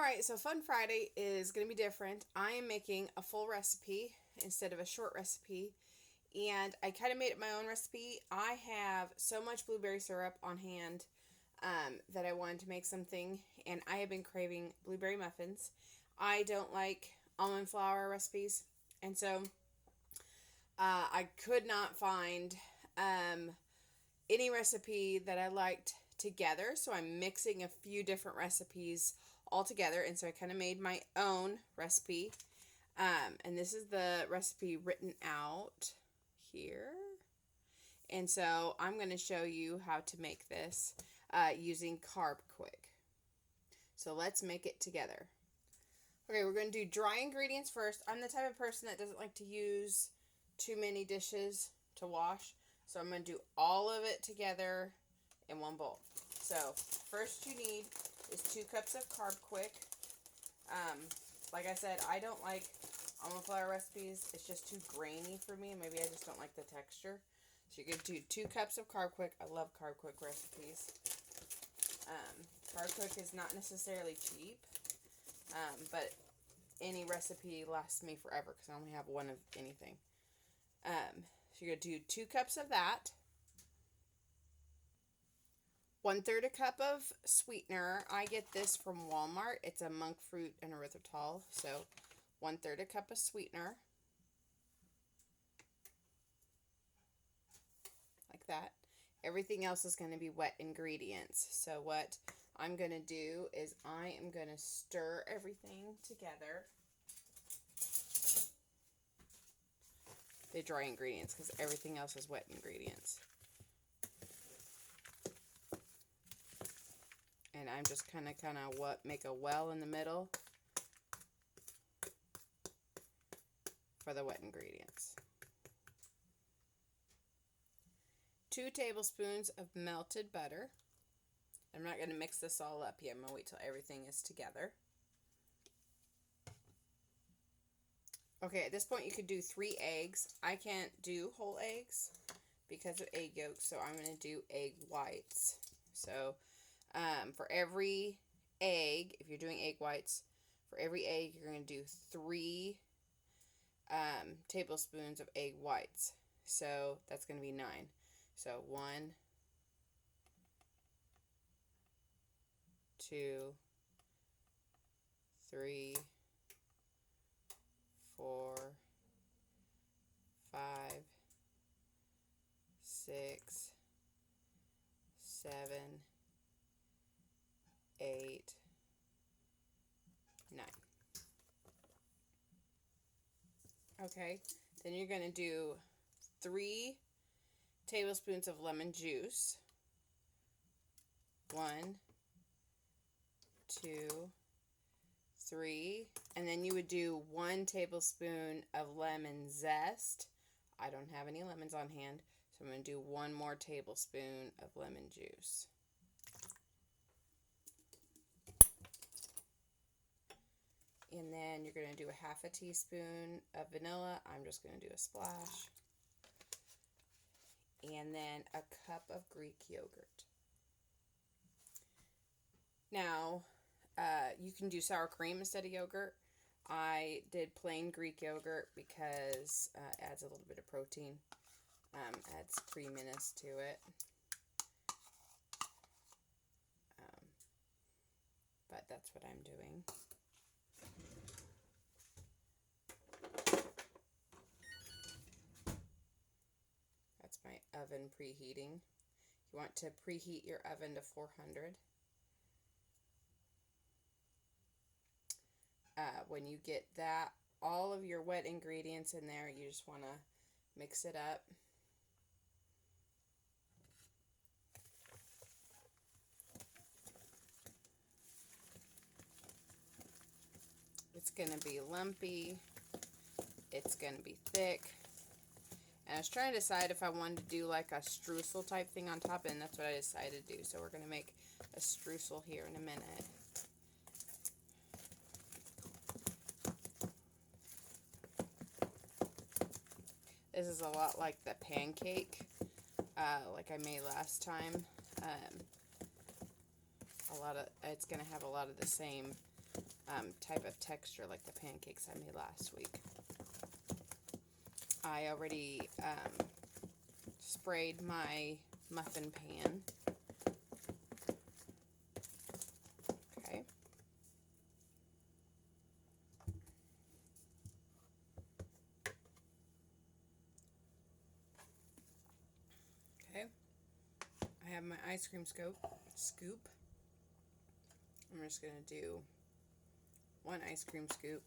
Alright, so Fun Friday is going to be different. I am making a full recipe instead of a short recipe, and I kind of made it my own recipe. I have so much blueberry syrup on hand that I wanted to make something, and I have been craving blueberry muffins. I don't like almond flour recipes, and so I could not find any recipe that I liked together, so I'm mixing a few different recipes all together, and so I kind of made my own recipe, and this is the recipe written out here, and so I'm going to show you how to make this using carbquik. So let's make it together. Okay, we're going to do dry ingredients first. I'm the type of person that doesn't like to use too many dishes to wash, so I'm going to do all of it together in one bowl. So first you need is 2 cups of carbquik. Like I said, I don't like almond flour recipes. It's just too grainy for me. Maybe I just don't like the texture. So you're going to do 2 cups of carbquik. I love carbquik recipes. Carbquik is not necessarily cheap, but any recipe lasts me forever because I only have one of anything. So you're going to do 2 cups of that. 1/3 a cup of sweetener. I get this from Walmart. It's a monk fruit and erythritol. So 1/3 a cup of sweetener. Like that. Everything else is going to be wet ingredients. So what I'm going to do is I am going to stir everything together. The dry ingredients, because everything else is wet ingredients. And I'm just kind of make a well in the middle for the wet ingredients. 2 tablespoons of melted butter. I'm not going to mix this all up yet. I'm going to wait till everything is together. Okay, at this point you could do 3 eggs. I can't do whole eggs because of egg yolks, so I'm going to do egg whites. So for every egg, if you're doing egg whites, for every egg you're going to do 3 tablespoons of egg whites. So that's going to be 9. So 1, 2, 3, 4, 5, 6, 7, 8, 9. Okay, then you're going to do 3 tablespoons of lemon juice. 1, 2, 3, and then you would do 1 tablespoon of lemon zest. I don't have any lemons on hand, so I'm going to do 1 more tablespoon of lemon juice. And then you're going to do a 1/2 teaspoon of vanilla. I'm just going to do a splash. And then a cup of Greek yogurt. Now, you can do sour cream instead of yogurt. I did plain Greek yogurt because it adds a little bit of protein, adds creaminess to it. But that's what I'm doing. That's my oven preheating. You want to preheat your oven to 400. When you get that, all of your wet ingredients in there, you just want to mix it up. It's going to be lumpy. It's going to be thick. And I was trying to decide if I wanted to do like a streusel type thing on top, and that's what I decided to do. So we're going to make a streusel here in a minute. This is a lot like the pancake like I made last time. It's going to have a lot of the same type of texture like the pancakes I made last week. I already sprayed my muffin pan. Okay. Okay. I have my ice cream scoop. I'm just going to do one ice cream scoop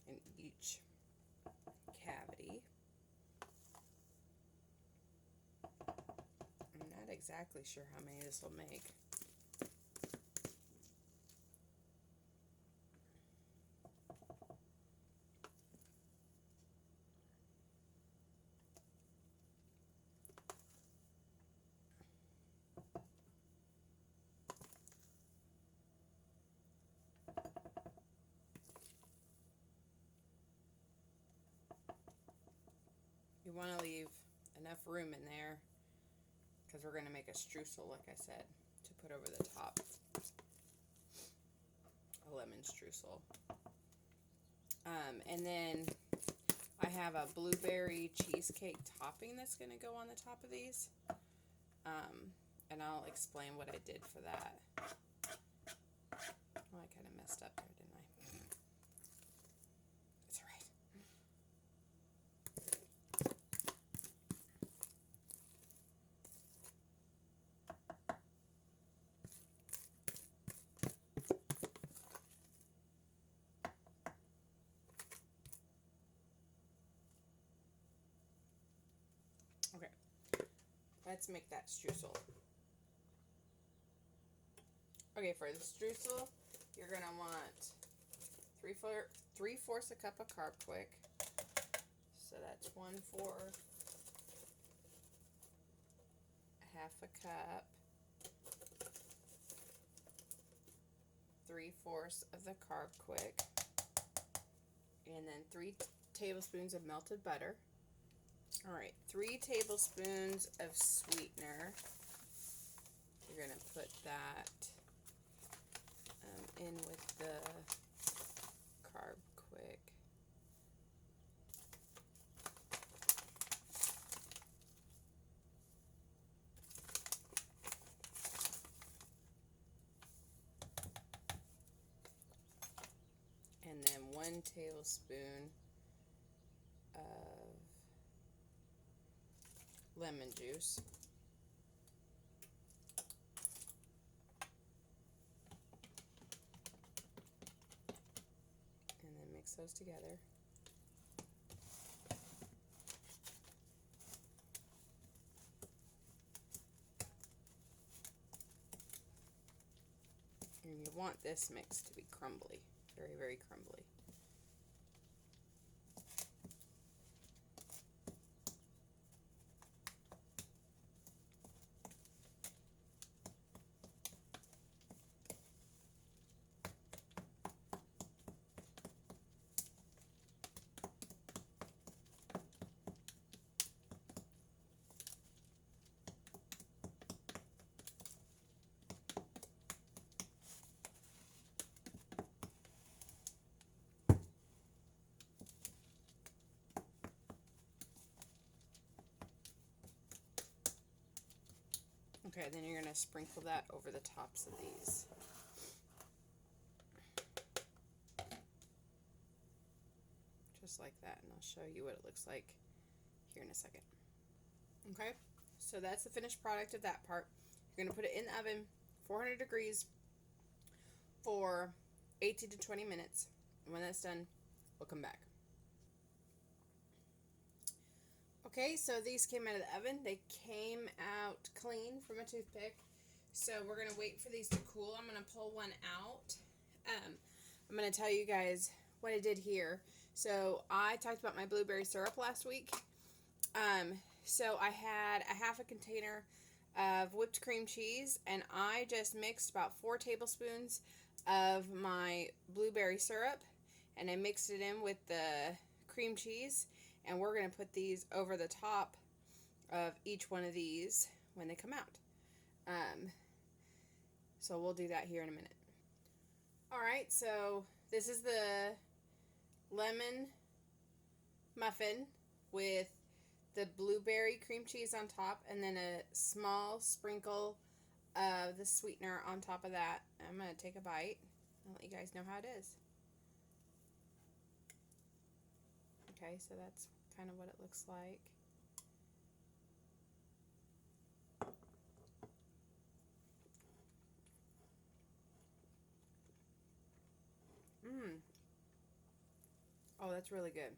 in each cavity. I'm not exactly sure how many this will make. You want to leave enough room in there because we're going to make a streusel, like I said, to put over the top. A lemon streusel. And then I have a blueberry cheesecake topping that's going to go on the top of these. And I'll explain what I did for that. Oh, I kind of messed up there, didn't I? It's alright. Okay, let's make that streusel. Okay, for the streusel, you're going to want 3/4 a cup of carbquik. So that's 1/4, half a cup, 3/4 of the carbquik, and then 3 tablespoons of melted butter. All right, 3 tablespoons of sweetener. You're going to put that in with the carbquik. And then 1 tablespoon of lemon juice. And then mix those together. And you want this mix to be crumbly, very, very crumbly. Okay, then you're going to sprinkle that over the tops of these. Just like that, and I'll show you what it looks like here in a second. Okay, so that's the finished product of that part. You're going to put it in the oven, 400 degrees, for 18 to 20 minutes. And when that's done, we'll come back. Okay, so these came out of the oven. They came out clean from a toothpick. So we're going to wait for these to cool. I'm going to pull one out. I'm going to tell you guys what I did here. So I talked about my blueberry syrup last week. So I had a half a container of whipped cream cheese, and I just mixed about 4 tablespoons of my blueberry syrup, and I mixed it in with the cream cheese. And we're going to put these over the top of each one of these when they come out. So we'll do that here in a minute. Alright, so this is the lemon muffin with the blueberry cream cheese on top and then a small sprinkle of the sweetener on top of that. I'm going to take a bite and let you guys know how it is. Okay, so that's kind of what it looks like. Mmm. Oh, that's really good.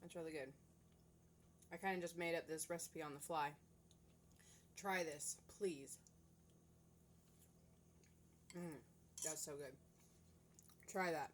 That's really good. I kind of just made up this recipe on the fly. Try this, please. Mmm. That's so good. Try that.